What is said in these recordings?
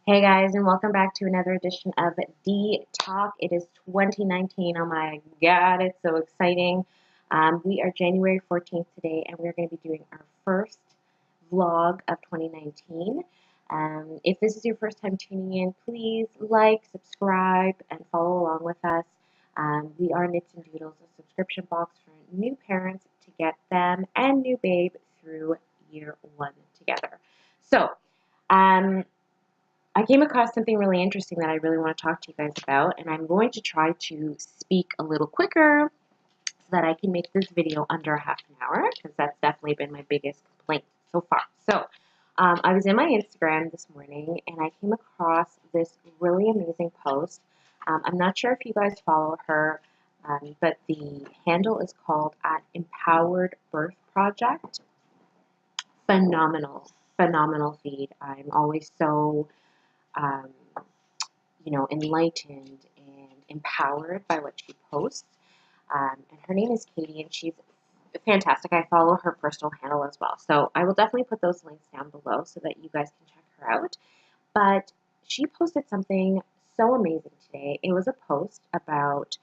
Hey guys, and welcome back to another edition of D Talk. It is 2019. Oh my God, it's so exciting. We are January 14th today, and we're going to be doing our first vlog of 2019. If this is your first time tuning in, please like, subscribe, and follow along with us. We are Knits and Doodles, a subscription box for new parents to get them and new babe through year one together. So, um, I came across something really interesting that I really want to talk to you guys about, and I'm going to try to speak a little quicker so that I can make this video under half an hour, because that's definitely been my biggest complaint so far. So, I was in my Instagram this morning, and I came across this really amazing post. I'm not sure if you guys follow her, but the handle is called at Empowered Birth Project. Phenomenal, phenomenal feed. I'm always so um, enlightened and empowered by what she posts. And her name is Katie, and she's fantastic. I follow her personal handle as well. So I will definitely put those links down below so that you guys can check her out. But she posted something so amazing today. It was a post about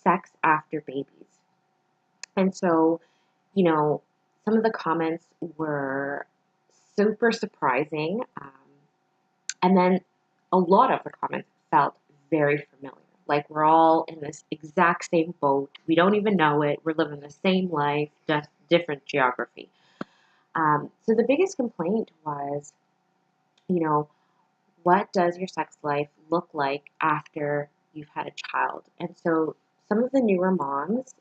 sex after babies. And so, you know, some of the comments were super surprising. And then a lot of the comments felt very familiar. Like we're all in this exact same boat. We don't even know it. We're living the same life, just different geography. So the biggest complaint was, you know, what does your sex life look like after you've had a child? And so some of the newer moms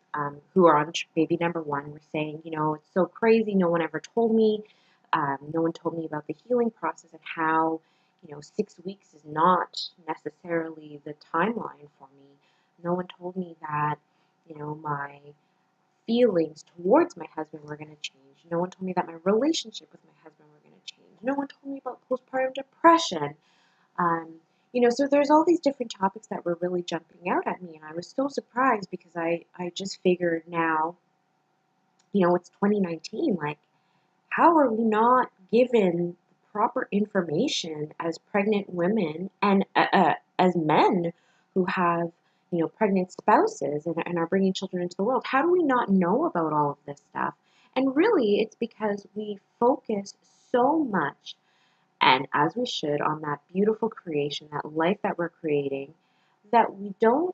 who are on baby number one were saying, it's so crazy. No one ever told me. No one told me about the healing process and how, 6 weeks is not necessarily the timeline for me. No one told me that, my feelings towards my husband were going to change. No one told me that my relationship with my husband were going to change. No one told me about postpartum depression. Um, so there's all these different topics that were really jumping out at me, and I was so surprised because I just figured now, it's 2019. Like, how are we not given proper information as pregnant women and as men who have, pregnant spouses and are bringing children into the world? How do we not know about all of this stuff? And really, it's because we focus so much, and as we should, on that beautiful creation, that life that we're creating, that we don't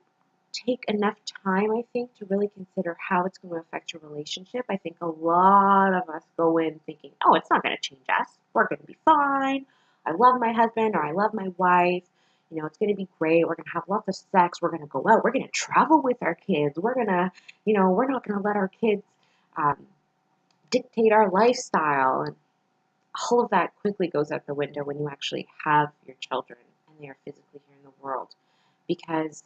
take enough time, I think, to really consider how it's going to affect your relationship. I think a lot of us go in thinking, oh, it's not going to change us. We're going to be fine. I love my husband or I love my wife. It's going to be great. We're going to have lots of sex. We're going to go out. We're going to travel with our kids. We're going to, we're not going to let our kids um, dictate our lifestyle. And all of that quickly goes out the window when you actually have your children and they are physically here in the world. Because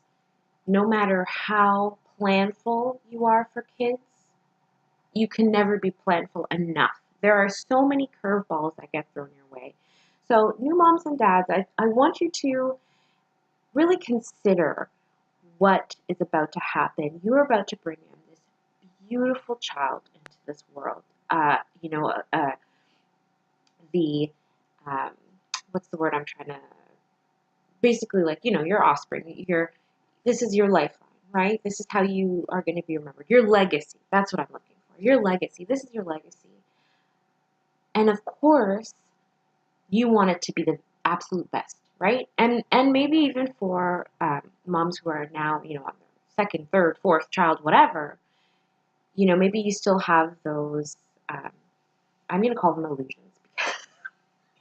no matter how planful you are for kids, you can never be planful enough. There are so many curveballs that get thrown your way. So, new moms and dads, I want you to really consider what is about to happen. You're about to bring in this beautiful child into this world. The um, what's the word I'm trying to basically, like, your offspring, this is your lifeline, right? This is how you are going to be remembered. Your legacy. That's what I'm looking for. Your legacy. This is your legacy. And of course, you want it to be the absolute best, right? And maybe even for moms who are now, on their second, third, fourth child, whatever, maybe you still have those, I'm going to call them illusions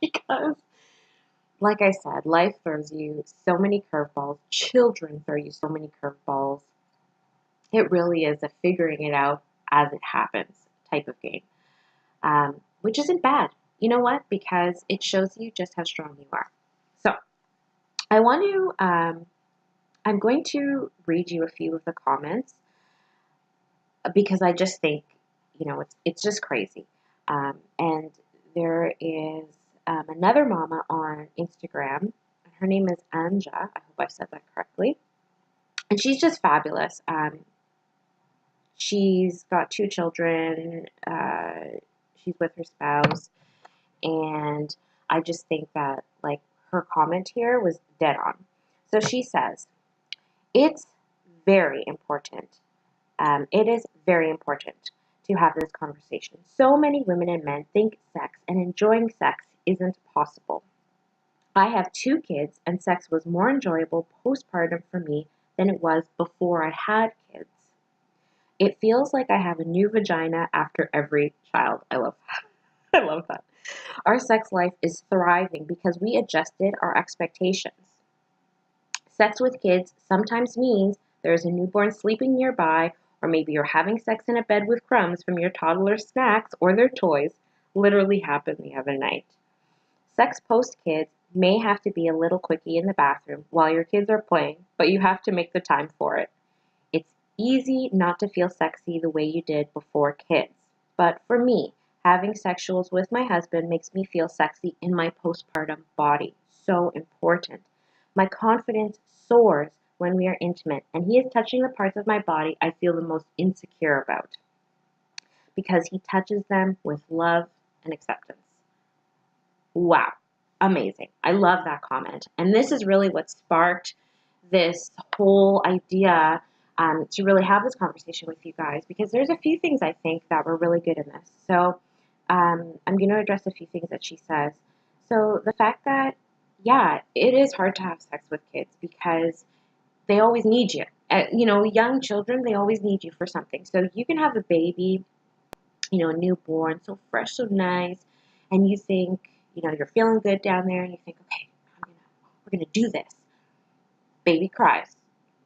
because like I said, life throws you so many curveballs. Children throw you so many curveballs. It really is a figuring it out as it happens type of game, which isn't bad. You know what? Because it shows you just how strong you are. So I want to, I'm going to read you a few of the comments because I just think, it's just crazy. And there is another mama on Instagram. Her name is Anja. I hope I said that correctly. And she's just fabulous. She's got two children. She's with her spouse, and I just think that, like, her comment here was dead on. So she says, it's very important. It is very important to have this conversation. So many women and men think sex and enjoying sex isn't possible. I have 2 kids, and sex was more enjoyable postpartum for me than it was before I had kids. It feels like I have a new vagina after every child. I love that. I love that. Our sex life is thriving because we adjusted our expectations. Sex with kids sometimes means there's a newborn sleeping nearby, or maybe you're having sex in a bed with crumbs from your toddler's snacks or their toys. Literally happened the other night. Sex post kids may have to be a little quickie in the bathroom while your kids are playing, but you have to make the time for it. It's easy not to feel sexy the way you did before kids. But for me, having sexuals with my husband makes me feel sexy in my postpartum body. So important. My confidence soars when we are intimate, and he is touching the parts of my body I feel the most insecure about because he touches them with love and acceptance. Wow, amazing. I love that comment. And this is really what sparked this whole idea to really have this conversation with you guys because there's a few things I think that were really good in this. So I'm going to address a few things that she says. So the fact that, yeah, it is hard to have sex with kids because they always need you. Young children, they always need you for something. So you can have a baby, a newborn, so fresh, so nice, and you think, you're feeling good down there, and you think, okay, we're gonna do this. Baby cries,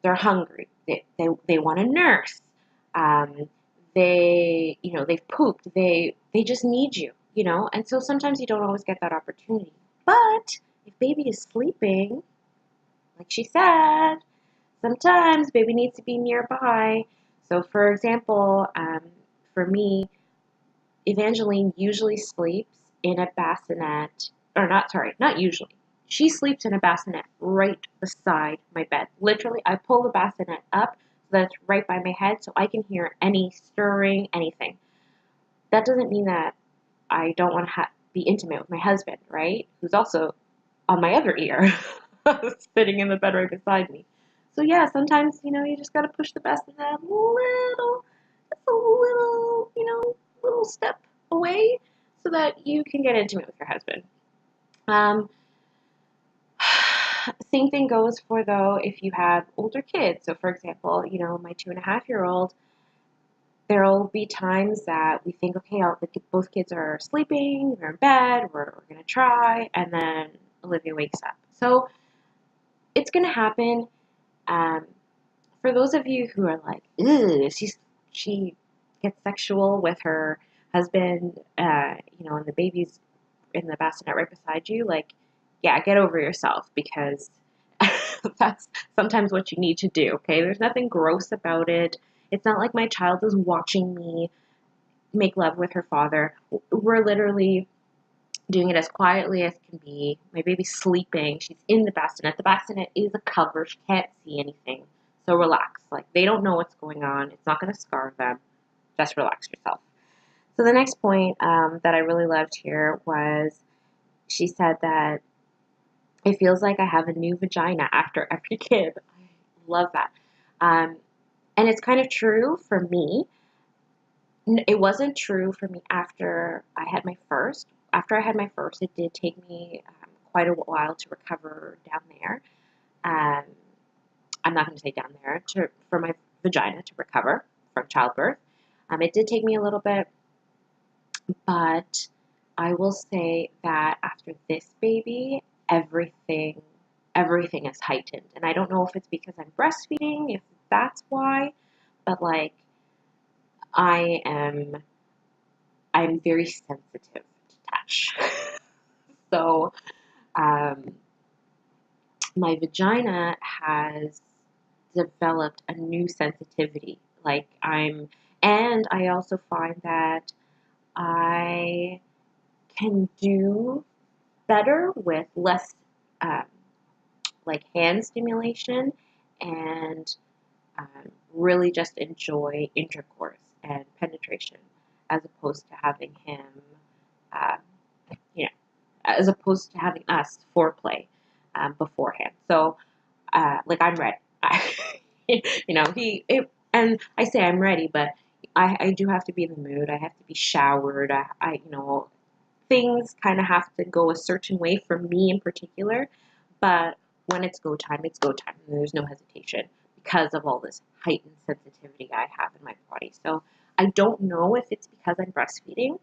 they're hungry, they want a nurse, they've pooped, they just need you, and so sometimes you don't always get that opportunity. But if baby is sleeping, like she said, sometimes baby needs to be nearby. So, for example, for me, Evangeline usually sleeps in a bassinet, or not, sorry, not usually. She sleeps in a bassinet right beside my bed. Literally, I pull the bassinet up so that it's right by my head so I can hear any stirring, anything. That doesn't mean that I don't want to be intimate with my husband, right? Who's also on my other ear, sitting in the bed right beside me. So yeah, sometimes, you just gotta push the bassinet just a little, little step away so that you can get intimate with your husband. Um, Same thing goes for though if you have older kids. So for example, my 2.5-year-old, there'll be times that we think, okay, both kids are sleeping, they're in bed, we're gonna try, and then Olivia wakes up. So it's gonna happen. Um, for those of you who are like, ew, she gets sexual with her husband, and the baby's in the bassinet right beside you, like, yeah, get over yourself because that's sometimes what you need to do, okay? There's nothing gross about it. It's not like my child is watching me make love with her father. We're literally doing it as quietly as can be. My baby's sleeping. She's in the bassinet. The bassinet is a cover. She can't see anything. So relax. Like, they don't know what's going on. It's not going to scar them. Just relax yourself. So the next point that I really loved here was she said that it feels like I have a new vagina after every kid. I love that. And it's kind of true for me. It wasn't true for me after I had my first. After I had my first, it did take me quite a while to recover down there. Um, I'm not going to say down there, for my vagina to recover from childbirth. It did take me a little bit, but I will say that after this baby, everything is heightened. And I don't know if it's because I'm breastfeeding, if that's why, but like I'm very sensitive to touch. So um, my vagina has developed a new sensitivity. And I also find that I can do better with less um, like hand stimulation and really just enjoy intercourse and penetration as opposed to having him, uh, you know, as opposed to having us foreplay. beforehand. So, like I'm ready. And I say I'm ready, but I do have to be in the mood. I have to be showered. Things kind of have to go a certain way for me in particular. But when it's go time, and there's no hesitation because of all this heightened sensitivity I have in my body. So I don't know if it's because I'm breastfeeding,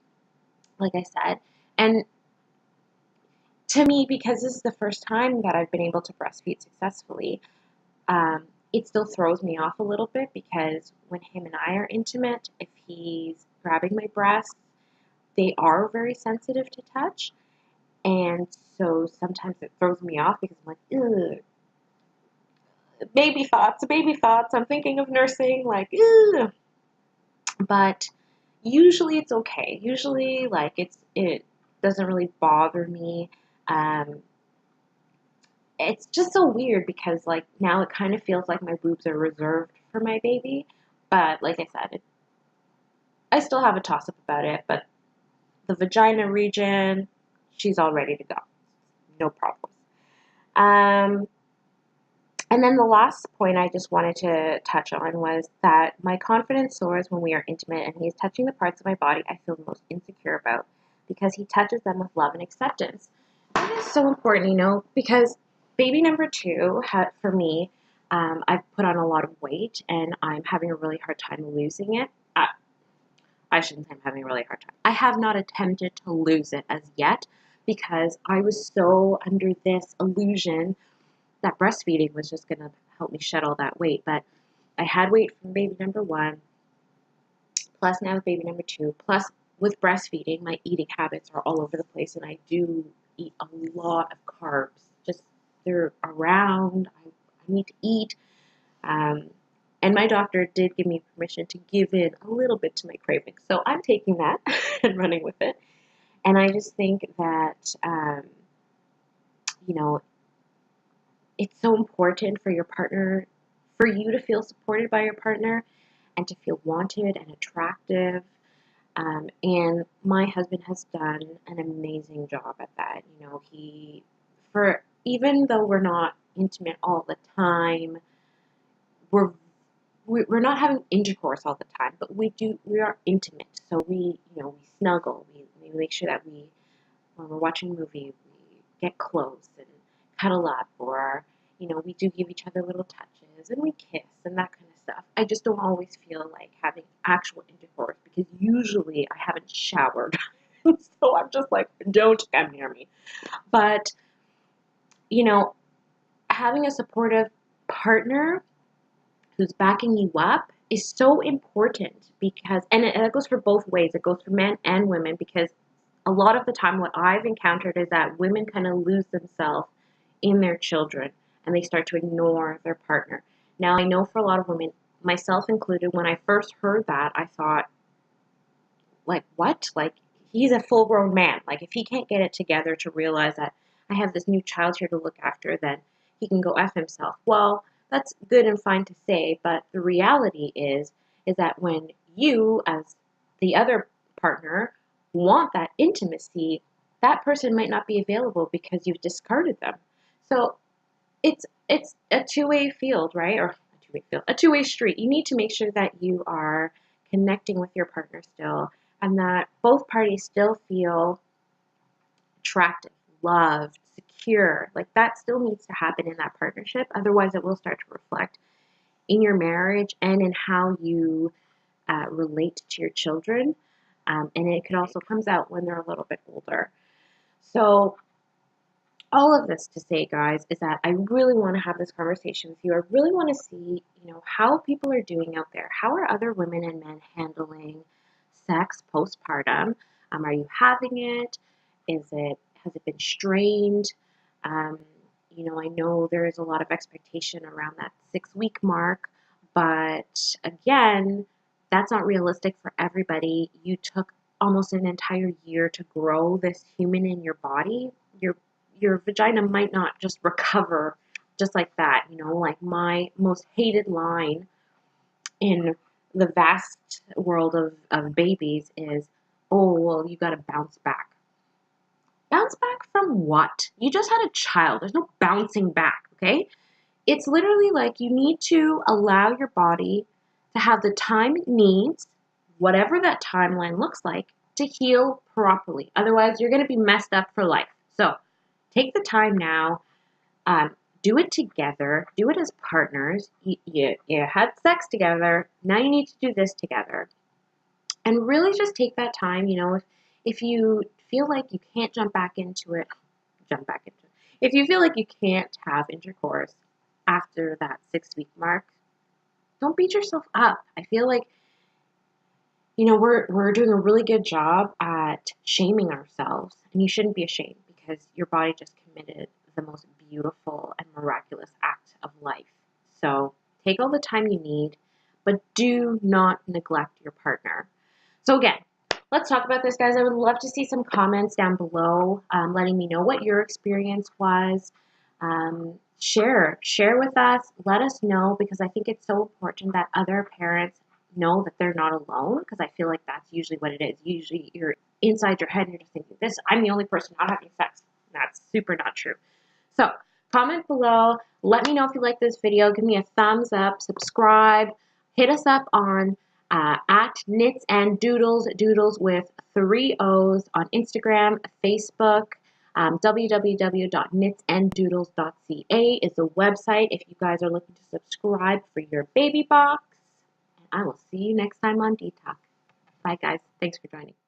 like I said, and to me, because this is the first time that I've been able to breastfeed successfully, it still throws me off a little bit because when him and I are intimate, if he's grabbing my breasts, they are very sensitive to touch. And so sometimes it throws me off because I'm like, ugh, baby thoughts, baby thoughts. I'm thinking of nursing, like, ugh. But usually it's okay. Usually, like, it doesn't really bother me. Um, it's just so weird because like now it kind of feels like my boobs are reserved for my baby. But like I said, I still have a toss up about it. But the vagina region, she's all ready to go. No problems. Um, and then the last point I just wanted to touch on was that my confidence soars when we are intimate and he's touching the parts of my body I feel the most insecure about because he touches them with love and acceptance. It is so important, because baby number two, for me, I've put on a lot of weight and I'm having a really hard time losing it. I shouldn't say I'm having a really hard time. I have not attempted to lose it as yet because I was so under this illusion that breastfeeding was just going to help me shed all that weight. But I had weight from baby number one, plus now with baby number two, plus with breastfeeding, my eating habits are all over the place, and I do eat a lot of carbs. Just they're around. I need to eat. Um, and my doctor did give me permission to give in a little bit to my cravings. So I'm taking that and running with it. And I just think that, you know, it's so important for your partner, for you to feel supported by your partner and to feel wanted and attractive. And my husband has done an amazing job at that. Even though we're not intimate all the time, we're we're not having intercourse all the time, but we are intimate. So we snuggle. We make sure that when we're watching a movie, we get close and cuddle up, or we do give each other little touches and we kiss and that kind of stuff. I just don't always feel like having actual intercourse because usually I haven't showered, so I'm just like, don't come near me. But you know, having a supportive partner who's backing you up is so important because, and it goes for both ways. It goes for men and women because a lot of the time what I've encountered is that women kind of lose themselves in their children and they start to ignore their partner. Now, I know for a lot of women, myself included, when I first heard that, I thought, like, what? Like, he's a full grown man. Like, if he can't get it together to realize that I have this new child here to look after, then he can go F himself. Well, that's good and fine to say, but the reality is that when you, as the other partner, want that intimacy, that person might not be available because you've discarded them. So it's a two-way field, right? Or a two-way field, a two-way street. You need to make sure that you are connecting with your partner still and that both parties still feel attractive, loved, secure. Like that still needs to happen in that partnership. Otherwise, it will start to reflect in your marriage and in how you relate to your children. And it could also comes out when they're a little bit older. So all of this to say, guys, is that I really want to have this conversation with you. I really want to see, how people are doing out there. How are other women and men handling sex postpartum? Are you having it? Has it been strained? Um, I know there is a lot of expectation around that 6 week mark, but again, that's not realistic for everybody. You took almost an entire year to grow this human in your body. Your vagina might not just recover just like that. Like my most hated line in the vast world of babies is, oh, well, you got to bounce back. Bounce back from what? You just had a child. There's no bouncing back, okay? It's literally like you need to allow your body to have the time it needs, whatever that timeline looks like, to heal properly. Otherwise, you're going to be messed up for life. So take the time now. Do it together. Do it as partners. You had sex together. Now you need to do this together. And really just take that time. If you feel like you can't jump back into it, jump back into it. If you feel like you can't have intercourse after that 6-week mark, don't beat yourself up. I feel like, we're doing a really good job at shaming ourselves, and you shouldn't be ashamed because your body just committed the most beautiful and miraculous act of life. So take all the time you need, but do not neglect your partner. So again, let's talk about this, guys. I would love to see some comments down below, letting me know what your experience was. Share with us. Let us know, because I think it's so important that other parents know that they're not alone, because I feel like that's usually what it is. Usually you're inside your head and you're just thinking, I'm the only person not having sex. That's super not true. So comment below. Let me know if you like this video. Give me a thumbs up. Subscribe. Hit us up on at Knits and Doodles, Doodles with 3 O's, on Instagram, Facebook. www.knitsanddoodles.ca is the website if you guys are looking to subscribe for your baby box. And I will see you next time on Detox. Bye, guys. Thanks for joining.